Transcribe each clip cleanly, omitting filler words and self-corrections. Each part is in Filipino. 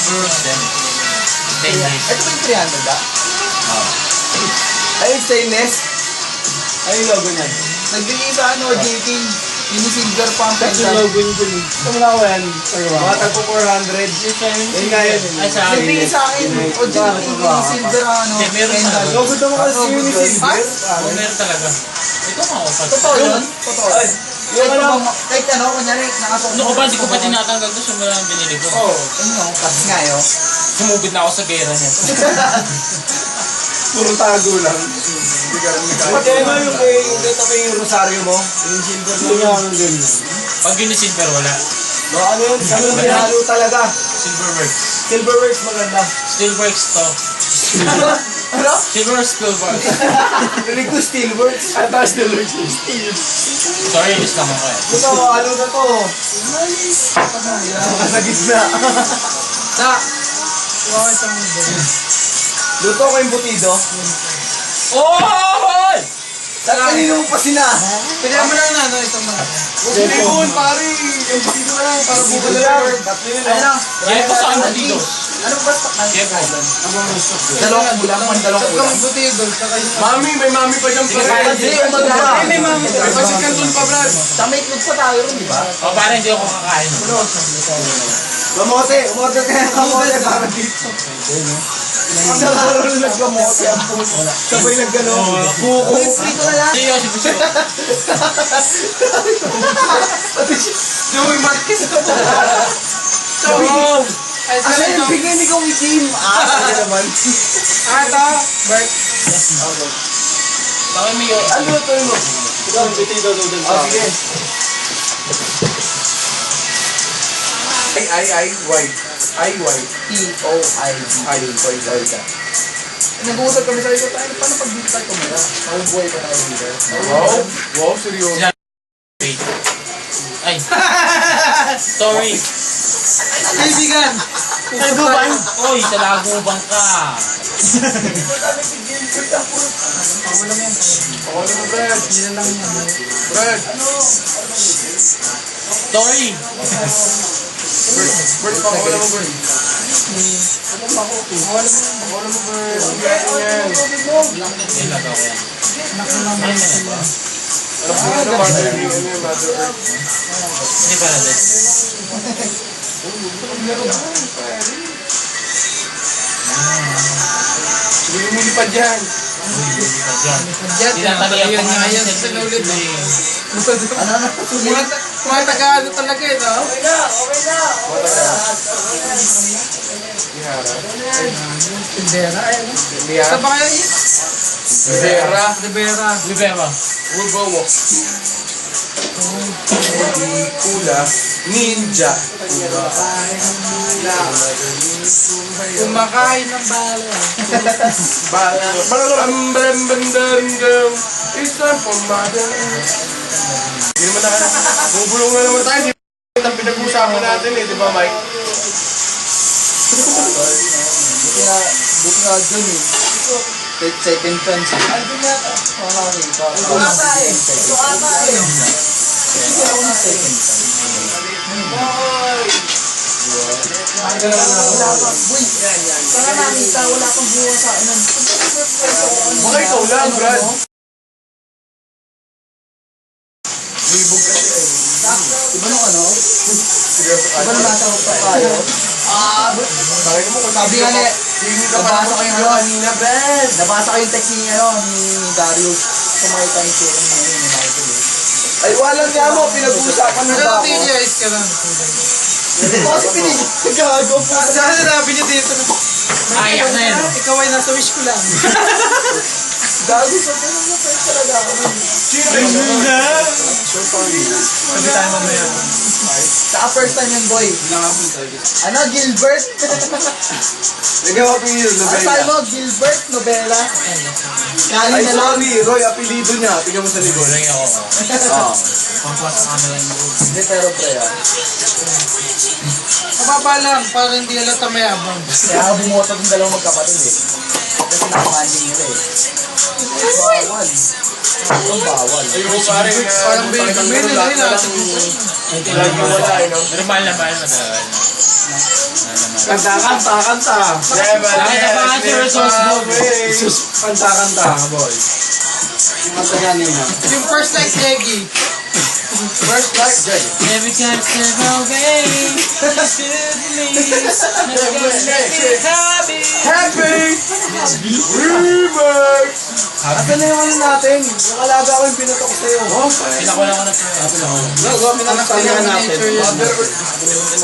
Stainless. Ito ba yung 300 ba? Ay, stainless. Ay, yung logo niyan. Nagbigay sa ano, JK. Ini-silver pa ang That's yung pendant. logo niyo dun. Ito mo na ako yan. Mga tagpo 400. Yan nga yan. Ay, sa akin. Nagbigay sa akin, o JK, ini-silver ang ano, Meron pendant. tayo. Logo daw kasi yung silver. Meron talaga. Ito nga ako. Totoo yun? Totoo. Yung ano, Kahit ano, kunyari, nakasok Ano ko ba, hindi ko pa tinatanggal to. Sumula ang binili ko. oh, Ano, kasi nga yun. Sumubit na ako sa gera niya. puro tago lang. Hindi ka rin Pati ano yung dito ko yung rosaryo mo? Yung silver Hindi nga ang ganyan. Pag yun yung silver, wala. No, ano yun? Ano yung pinalo talaga? Silverworks. Silverworks maganda. Steelworks to. Ano? Silverworks, Steelworks. Rinig ko Steelworks. Ang taas na lang siya. Sorry, list naman ko eh. Ito, ano na to? Sa gitna. Sa, Luto ko yung butido. Oh! Sa kanino mo pa sina? pwede mo lang na, ano, itong mga. Butidoon, pare. Yung butido na lang. Para buka na lang. Tatlo na Ano lang. Kaya po sa akin dito. Ano ba stock na? Kaya po. Dalawang ulam, dalawang ulam. Mami, may mami pa dyan pa. Hindi, yung maganda. May mami. May pasit kanton pa, Brad. Sa may itlog pa tayo rin, di ba? O, parang hindi ako kakain. Kamote. Umorder ka ng kamote para dito. Ang laro na nagkamote. Ang puso. Sabay nagkano. Buko. Uy, prito na lang. Hindi ako si Bucho. Joey Marquez ka po. Chong! Ano yung bigay ni Kong Itim? Ano naman? Ata, Bert. Bakit may Ano to mo? Ikaw, butido daw dun sa Oh, sige. I-Y. I-Y. T-O-I-D. Nag-uusap kami sa iyo, tayo, paano pag dito tayo kumira? Mabubuhay pa tayo dito. Wow. Wow, seryoso. Wait. Ay. Sorry. Kaibigan! Talagubang? Oy, talagubang ka. Pakawala mo, Brad. Brad. Sorry. Brad, pakawala mo, Brad. Pakawala mo, Brad. Yan. Nilagaw ko yan. Ay, ano ba? Ano, Mother Earth. Hindi pala din. Hindi lumilipad yan. Tinatalihan ko nga yan sa ulit. Mga taga-ano talaga eh, no? Ihara. Tindera, eh, no? Ihara. Sa ba kayo yun? Rivera. Rivera. Rivera. Urbawo. Kula. Ninja. Kumakain ng bala. Balambambandandam. It's time for mother. Hindi naman bubulong na naman tayo. Di ba pinag-usapan natin eh, di ba Mike? Buti nga dun eh. Second chance. Andun yata. Ito ata eh. Ito ata eh. Hindi ako ng second chance. Wala pa. Uy, saka nakita, wala pang buwa sa ano. Baka ikaw lang, Brad. Libog kasi eh. Iba nung ano? Seryoso ka. Iba nung nasa pa tayo? Sabi mo kung Sabi nga niya, hindi ka pa nabasa ko yung ano, kanina, Brad. nabasa ko yung text ni, ano, ni Darius. Kumakita yung showroom niya yun, ni Michael eh. Ay, walang nga mo. Pinag-uusapan na ba ako? ka lang. Ito kasi pinagago po. Saan sinabi niya dito na? Ayak na yan. Ikaw ay nasa wish ko lang. Gago sa ganun na tayo talaga ako. Sabi tayo mamaya. Saka first time yun, boy. Ano, Gilbert? Nagawa ko yun. Ano sabi mo, Gilbert, Nobela? Kali Ay, na lang. sorry. Roy, apelido niya. Tingnan mo sa likod. Gulang ako. Ah. Pampasok ka na lang yung Hindi, pero pre ah. Mababa lang, para hindi halata mayabang. Kaya bumoto ng dalawang magkapatid eh. Kasi nakamanding nila eh. Bawal. Ang bawal. Ayun, pare. Parang Benjamin, Lagi wala eh, no? normal na ba? Normal na. Kanta. Nakita pa nga si Resource Book. Kanta, boy. Kanta yan yun. Yung first night, Leggy. First like, Jay. Every time I step away, it's good to me. Nothing gonna make me happy. Happy! Remix! Asa na yung ano natin? Yung alaga ko yung pinutok sa'yo. Pinakula ko na po. Pinakasalihan natin.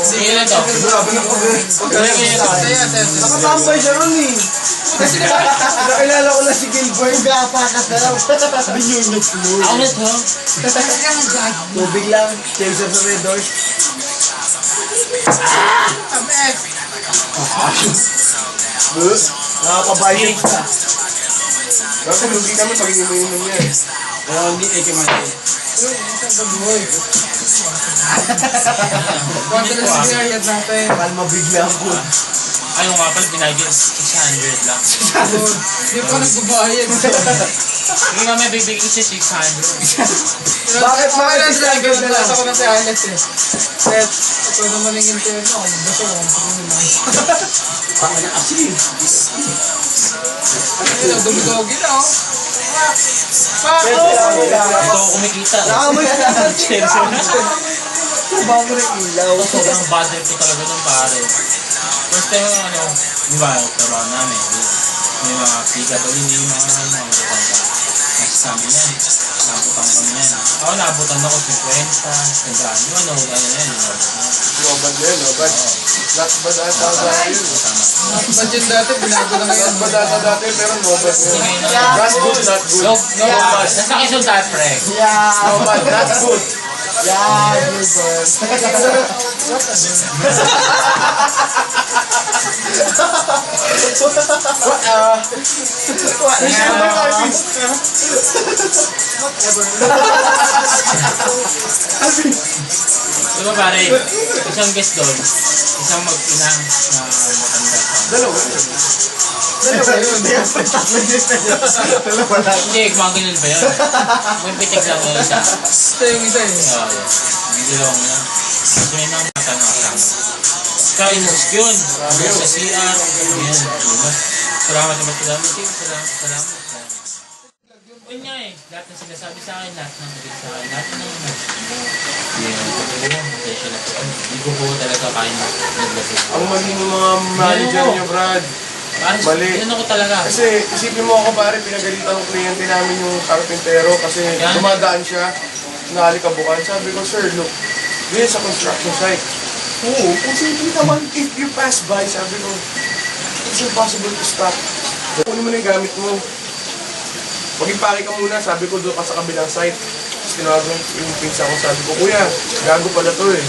Sige na to. Nakatambay siya ron eh. Nakilala ko na si Gilbert. Gapakas na lang. Ako na to. Tubig lang. Chaser sa Red Doors. Nakakabayad ka. Kasi lugi kami pag inuminom niya eh. Hindi eh kimatin. Kalma bigla po. Ayaw nga pala, binagyan 600 lang. Hindi pa nagbabayad. Hindi nga may bibigyan siya 600. Bakit Nag-driver na na lang? ako na si Alex eh. Set. Ito naman yung interno. Basta ko. Paka na kasi. Ayun, dumigogi na oh. Ito ako kumikita. Nakamoy na lang. Bang rin ilaw. Sobrang bad trip ko talaga nung pare. First time di ba, trabaho namin. May mga pigat o hindi yung mga utang ka. Nasasama yan. Nabutan kami yan. Ako nabutan ako 50, 100. Yung ano yan, nabutan. Lobad na yun, lobad. Lakbad ata dati yun. Ba't yun dati, binago na ngayon. Lakbad ata dati, pero lobad na yun. Sige Not good, not good. No bad. Nasa Quezon tayo, pre. Yeah. Lobad, not good. Yeah, Gilbert. Diba pare, isang guest doon, isang mag-inang na matanda. Dalawa. Hindi, gumagano'n ba yun? May pitik lang yun siya. Ito yung isa eh. Oo, yun. Hindi dalawang yun. Gusto yun ang mata ng kasama. Kaya inusk yun. Sa CR. Yun. Salamat naman salamat. Salamat. Yun nga eh. Lahat ng sinasabi sa akin, lahat ng naging sa akin, lahat ng pasensya na po. Hindi ko po talaga kaya naglasing. Ang mali ng mga manager niyo, Brad. Mali. Yun ako talaga. Kasi isipin mo ako pare, pinagalitan ng kliyente namin yung karpintero kasi Yan. dumadaan siya, naalikabukan. Sabi ko, sir, look, this is a construction site. Oo, kung simple naman, if you pass by, sabi ko, it's impossible to stop. Kunin mo na yung gamit mo. Mag-impake ka muna, sabi ko, doon ka sa kabilang site. Tapos tinawagan yung pinsa ko, sabi ko, kuya, gago pala to eh.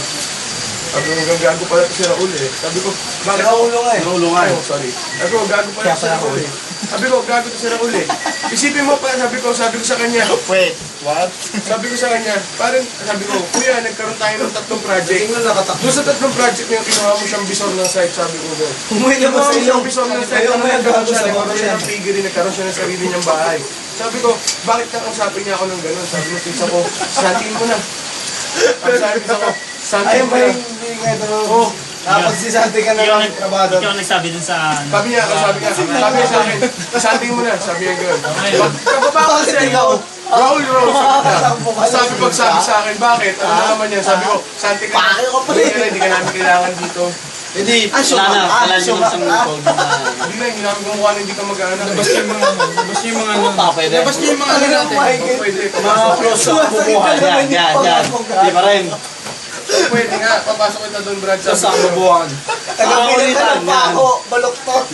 Sabi ko, gago pala to si Raul eh. Sabi ko, bakit ako? Naulungan. Oh, sorry. Sabi ko, gago pala to si Raul eh. Sabi ko, gago to si Raul eh. Isipin mo pa, sabi ko sa kanya. Wait, what? Sabi ko sa kanya, parang sabi ko, kuya, nagkaroon tayo ng 3 project. Doon sa 3 project na yung kinuha mo siyang bisor ng site, sabi ko doon. Umuwi na ba Kinuha sa mo siyang ilong? bisor ng site, ano nagkaroon siya, nagkaroon siya ng piggery, nagkaroon siya ng sarili niyang bahay. Sabi ko, bakit kakausapin niya ako ng gano'n? Sabi ko, pinsa ko, santiin mo na. Sabi ko, santiin mo na. Oh, Nakapagsisanti ka na lang trabaho. Ikaw ang nagsabi dun sa... sabi niya sa akin, santiin mo na, sabi niya gano'n. Kababa ko siya, ikaw? Raul, sabi sa akin, bakit? Ano na naman yan? Sabi ko, santi ka na. Hindi ka namin kailangan dito. Hindi, wala na. Wala nyo sa mga code. Hindi na, hindi namin kumukha na hindi ka mag-aanak. Labas niyo yung mga labas niyo yung mga Pwede. labas niyo yung mga natin. Pwede, Mga close up bubuhay. Yan. Di pa rin. pwede nga, papasok kita doon, Brad. Close up bubuhay. Tagapitan pa ako, baloktot.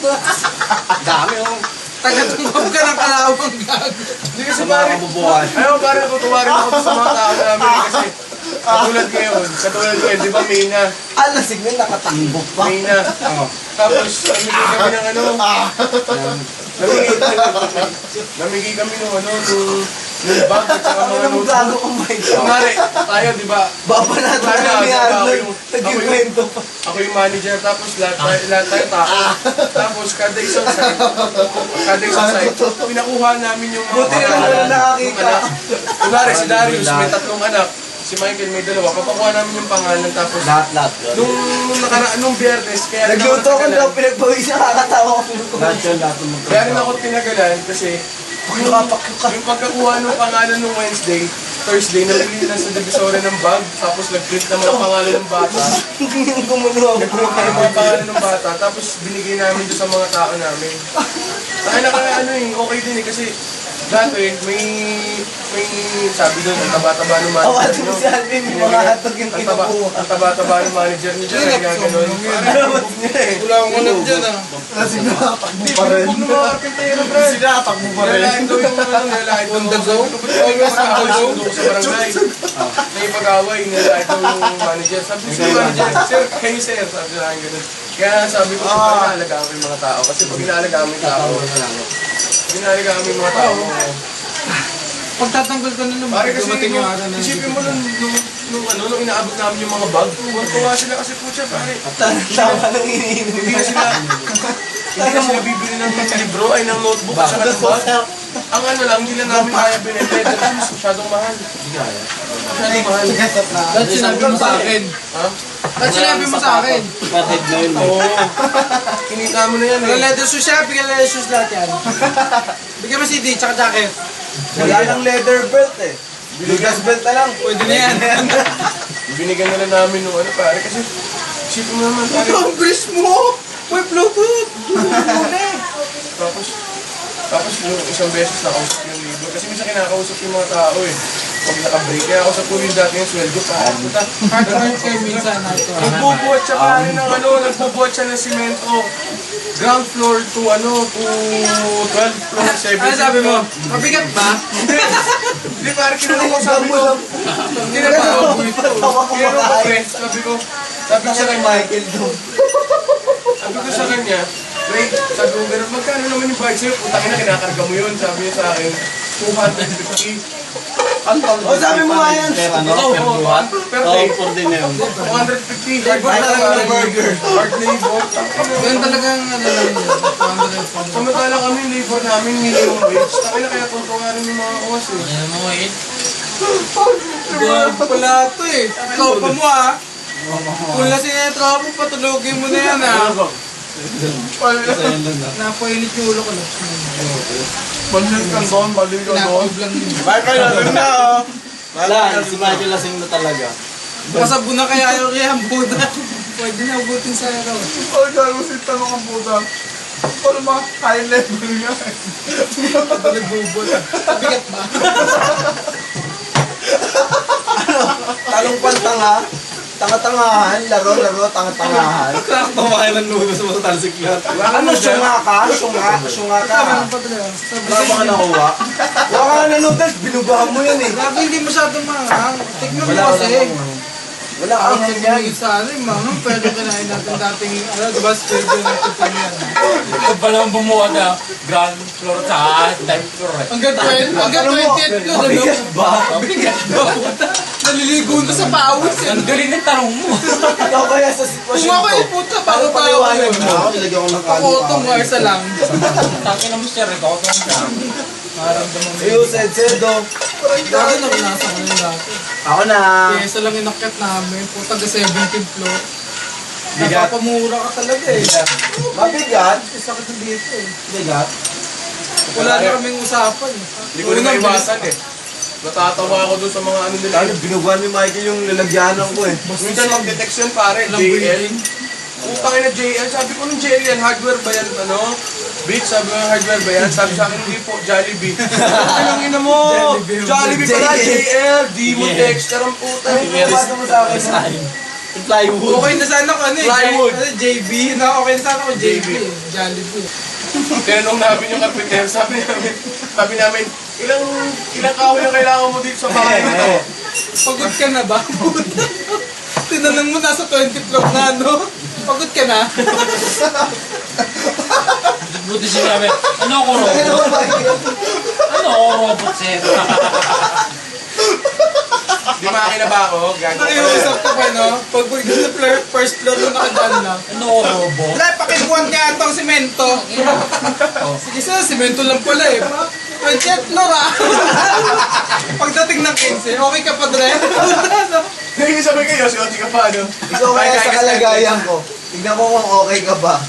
Dami yung Tagatungkog ka ng kalawang gago. Hindi kasi mga pare, kabubuhan. ayaw pare, tutuwarin ako sa mga tao namin kasi katulad ngayon, di ba May na? Lasig na nakatakbo pa. May na. Tapos, namigay kami ng ng bag at saka mga Ano gago kang may Kunwari, tayo, di ba? Baba natin Tayo, na ni di ba, Arnold. Nagkikwento pa. Ako yung manager, tapos lahat tayo tako. Tapos kada isang site, pinakuha namin yung Buti na lang na nakakita. Kunwari, si Darius, may 3 anak. si Michael may dalawa, papakuha namin yung pangalan tapos Lahat. nung Biyernes, kaya rin Nagluto ko natagalan. daw, pinagpawisan, kakatawa ko. Lahat Kaya rin ako tinagalan kasi yung pagkakuha ng pangalan nung Wednesday, Thursday, nabili na sa Divisoria ng bag, tapos nag-print ng mga pangalan ng bata. Gumulo ako. Nag-print ng mga pangalan ng bata, tapos binigay namin doon sa mga tao namin. Kaya okay din kasi dati may sabi doon, ang taba-taba ng manager Awat nyo. mo si Alvin, yung mga hatag yung kinukuha. Ang taba-taba ng manager nyo dyan, kaya gano'n. Parang wala akong alam dyan ah. Kasi napak mo Hindi, pa rin. pinupog ng mga arpintero, bro. Sinapak mo pa rin. Nilalain daw yung nilalain daw. Always sa barangay. Nakipag-away, nilalain daw yung manager. Sabi ko sa manager, sir, kayo sir. Sabi ko lang gano'n. Kaya sabi ko, inaalagaan ko yung mga tao. Kasi pag inaalagaan mo yung tao, inaalagaan mo yung mga tao. Pagtatanggol ka na naman, Pare kasi, dumating yung araw na isipin mo nung inaabot namin yung mga bag, tuwa sila kasi po siya, pare. Tama nang iniinom. Hindi na sila bibili ng libro ay ng notebook at saka ng bag. Ang ano lang, hindi lang namin kaya binili. Leather shoes, masyadong mahal. Masyadong mahal. Dahil sinabi mo sa akin. Ha? Dahil sinabi mo sa akin. Perhead na yun. Oo. Kinita mo na yan Bigyan eh. leather shoes siya, bigyan leather shoes lahat yan. Bigyan mo CD, tsaka jacket. Wala nang leather belt eh. Bigas belt na lang. Pwede na yan. Binigyan na lang namin nung ano pare kasi isipin mo naman pare. Ang bilis mo! May Bluetooth! Tapos yung isang beses nakausap yung libro. Kasi minsan kinakausap yung mga tao eh. Pag naka-break, kaya kausap ko yung dati yung sweldo pa. Hard work kayo minsan. Nagbubuhat siya pare ng ano, nagbubuhat siya ng simento. Ground floor to 12th floor, 7th Ano sabi mo? Mabigat ba? Hindi pare, kinanong ko sabi ko. Hindi na pa ako ito. Kinanong ko pre, sabi ko sa kanya, Michael doon. sabi ko sa kanya, pre, sabi ko gano'n, magkano naman yung bike sa'yo? Putang ina, kinakarga mo yun. Sabi niya sa akin, 250. O sabi mo nga yan. Per day. For din na yun. 250. Labor talaga ng burger. Hard labor. Ganun talagang ano lang yun. Samantala kami yung labor namin, minimum wage. Taka na kaya tuntungan rin yung mga kawas eh. Yan mo eh. Grabe pala ito eh. Tropa mo ah. Kung lasing na yung tropa, patulogin mo na yan ah. Napainit yung ulo ko lang. Pansin ka doon, balik ka doon. Napaog lang yun. Michael, alam na oh. Wala, si Michael lasing na talaga. Masabo na kaya ayaw kaya ang buta. Pwede na ubutin sa araw. Ay, gago si tanong ang puta. Para mga high level nga eh. Nagbubot. Bigat ba? Talong pantanga. Tanga-tangahan. Laro, tanga-tangahan. Kumakain ng noodles mo sa talsiklat. Ano, syunga ka? Syunga ka. Tama ng padala. Wala ba ka nakuha? Wala ka na noodles, binugahan mo yun eh. Grabe hindi masyadong mahang. Tignan mo Wala kasi. Wala Ang ang yan. sabihin sa ano yung mahang. Pero kinain natin dating, ano, diba, schedule natin sa yan. Ito pa naman bumuha na ground floor sa time floor eh. Hanggang 20th floor, ano? Mabigat ba? Bigat ba? Puta. Naliligo na sa pawis eh. Ang galing ng tanong mo. Ikaw kaya sa Kung sitwasyon ako ko. yung puta, bago Ano pa ako paliwanag yun. mo? Nilagyan ko ng Ako itong isa lang. Taki na mo siya rin. Ako itong siya. Maramdaman mo. Iyo, Sedo. Dati naranasan ko yun dati. Ako na. Kesa lang inakyat namin. Puta ka 17th floor. Bigat. Napapamura ka talaga eh. Mabigat. Sakit na dito eh. Bigat. Wala na kaming usapan eh. Hindi ko na maiwasan eh. Natatawa ako doon sa mga ano nila. Lalo, binugahan ni Michael yung lalagyanan ko eh. Minsan mag-detection pare, Walang JL. breathing. Utang na JL, sabi ko nung JL yan, hardware ba yan, ano? Beach, sabi ko hardware ba yan? Sabi sa akin, hindi po, Jollibee. Anong ina mo? Jollibee pala, JL, Demon Dexter ang puta. Pumasa mo sa akin. Yung plywood. Okay na sana ko ano eh. Plywood. Ano, JB. No, okay na sana ko JB eh. Jollibee. Tinanong namin yung carpenter, sabi namin, ilang kahoy ang kailangan mo dito sa bahay na to? Pagod ka na ba? Tinanong mo nasa 20 floor na no? Pagod ka na? Buti sinabi, ano ako robot? Ano ako robot sir? Di makina ba ako? Gago ka. Nakiusap ka pa no? Pag sa first floor nung nakadaan na. Ano ako robot? Wala, pakibuhan kaya itong simento. Sige sir, simento lang pala eh. Jet Nora! Pagdating ng 15, okay ka pa, Dre? Sabi kayo, si Oti ka pa, no? Ikaw kaya sa kalagayan ko. Tignan ko kung okay ka ba.